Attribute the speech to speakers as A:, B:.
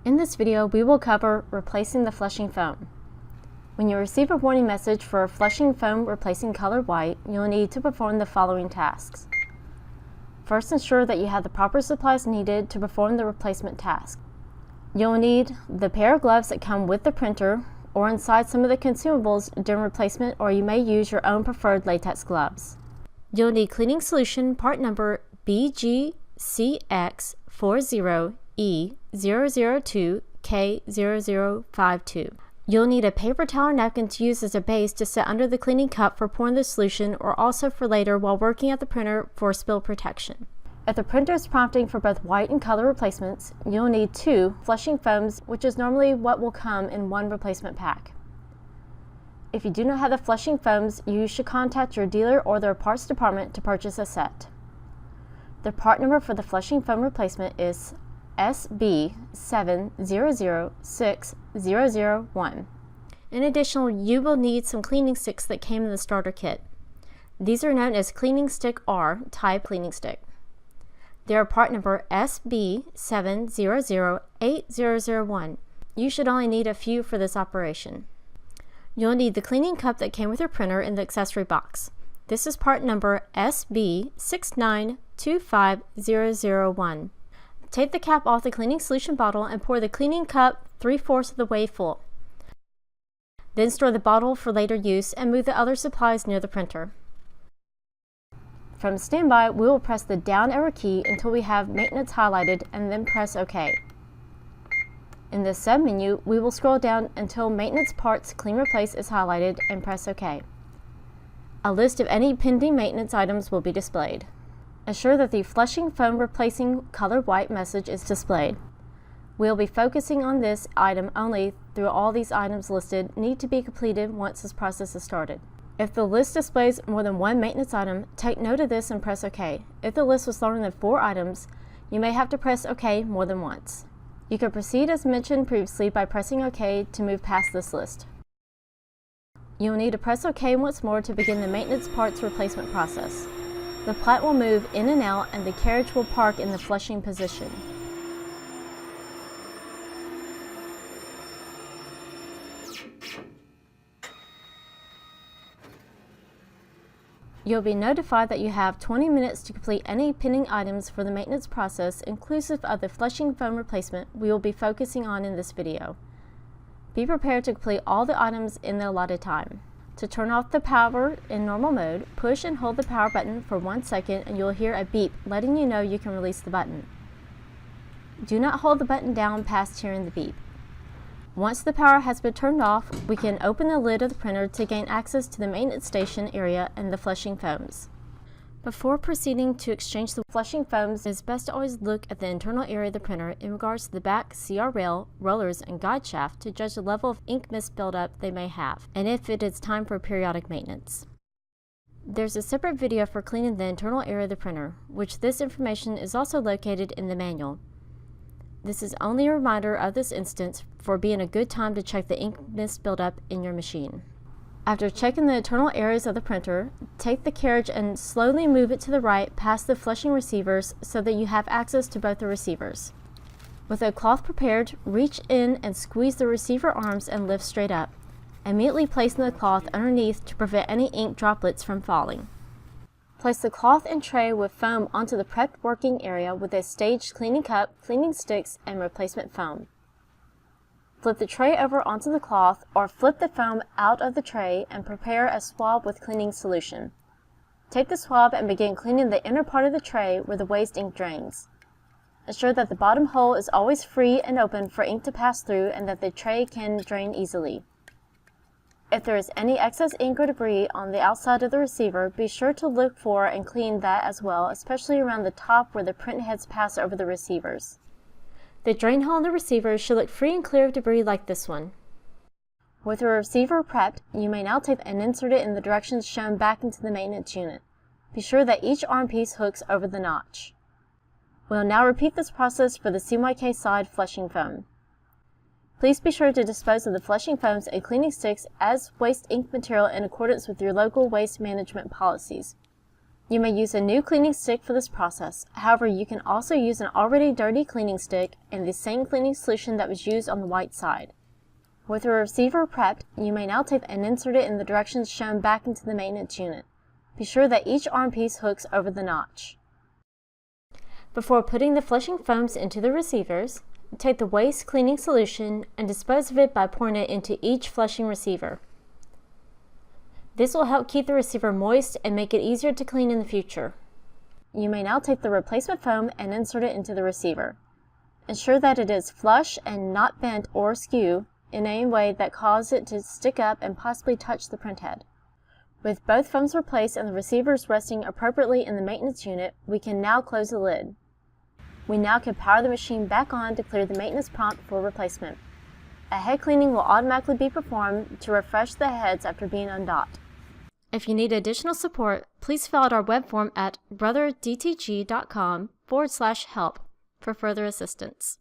A: In this video, we will cover replacing the flushing foam. When you receive a warning message for flushing foam replacing color white, you'll need to perform the following tasks. First, ensure that you have the proper supplies needed to perform the replacement task. You'll need the pair of gloves that come with the printer or inside some of the consumables during replacement, or you may use your own preferred latex gloves. You'll need cleaning solution part number BGCX40E002K0052. You'll need a paper towel or napkin to use as a base to set under the cleaning cup for pouring the solution, or also for later while working at the printer for spill protection. If the printer is prompting for both white and color replacements, you'll need 2 flushing foams, which is normally what will come in one replacement pack. If you do not have the flushing foams, you should contact your dealer or their parts department to purchase a set. The part number for the flushing foam replacement is SB70060001. In addition, you will need some cleaning sticks that came in the starter kit. These are known as Cleaning Stick R type cleaning stick. They are part number SB70080001. You should only need a few for this operation. You'll need the cleaning cup that came with your printer in the accessory box. This is part number SB6925001. Take the cap off the cleaning solution bottle and pour the cleaning cup 3/4 of the way full. Then store the bottle for later use and move the other supplies near the printer. From standby, we will press the down arrow key until we have maintenance highlighted and then press OK. In this submenu, we will scroll down until maintenance parts clean replace is highlighted and press OK. A list of any pending maintenance items will be displayed. Assure that the flushing foam replacing color white message is displayed. We will be focusing on this item only through all these items listed need to be completed once this process is started. If the list displays more than one maintenance item, take note of this and press OK. If the list was longer than 4 items, you may have to press OK more than once. You can proceed as mentioned previously by pressing OK to move past this list. You will need to press OK once more to begin the maintenance parts replacement process. The plat will move in and out and the carriage will park in the flushing position. You'll be notified that you have 20 minutes to complete any pending items for the maintenance process, inclusive of the flushing foam replacement we will be focusing on in this video. Be prepared to complete all the items in the allotted time. To turn off the power in normal mode, push and hold the power button for 1 second and you'll hear a beep letting you know you can release the button. Do not hold the button down past hearing the beep. Once the power has been turned off, we can open the lid of the printer to gain access to the maintenance station area and the flushing foams. Before proceeding to exchange the flushing foams, it is best to always look at the internal area of the printer in regards to the back CR rail, rollers, and guide shaft to judge the level of ink mist buildup they may have, and if it is time for periodic maintenance. There's a separate video for cleaning the internal area of the printer, which this information is also located in the manual. This is only a reminder of this instance for being a good time to check the ink mist buildup in your machine. After checking the internal areas of the printer, take the carriage and slowly move it to the right past the flushing receivers so that you have access to both the receivers. With a cloth prepared, reach in and squeeze the receiver arms and lift straight up, immediately placing the cloth underneath to prevent any ink droplets from falling. Place the cloth and tray with foam onto the prepped working area with a staged cleaning cup, cleaning sticks, and replacement foam. Flip the tray over onto the cloth or flip the foam out of the tray and prepare a swab with cleaning solution. Take the swab and begin cleaning the inner part of the tray where the waste ink drains. Ensure that the bottom hole is always free and open for ink to pass through and that the tray can drain easily. If there is any excess ink or debris on the outside of the receiver, be sure to look for and clean that as well, especially around the top where the print heads pass over the receivers. The drain hole in the receiver should look free and clear of debris like this one. With your receiver prepped, you may now take and insert it in the directions shown back into the maintenance unit. Be sure that each arm piece hooks over the notch. We'll now repeat this process for the CYK side flushing foam. Please be sure to dispose of the flushing foams and cleaning sticks as waste ink material in accordance with your local waste management policies. You may use a new cleaning stick for this process. However, you can also use an already dirty cleaning stick and the same cleaning solution that was used on the white side. With your receiver prepped, you may now take and insert it in the directions shown back into the maintenance unit. Be sure that each arm piece hooks over the notch. Before putting the flushing foams into the receivers, take the waste cleaning solution and dispose of it by pouring it into each flushing receiver. This will help keep the receiver moist and make it easier to clean in the future. You may now take the replacement foam and insert it into the receiver. Ensure that it is flush and not bent or askew in any way that causes it to stick up and possibly touch the printhead. With both foams replaced and the receivers resting appropriately in the maintenance unit, we can now close the lid. We now can power the machine back on to clear the maintenance prompt for replacement. A head cleaning will automatically be performed to refresh the heads after being undocked. If you need additional support, please fill out our web form at brotherdtg.com/help for further assistance.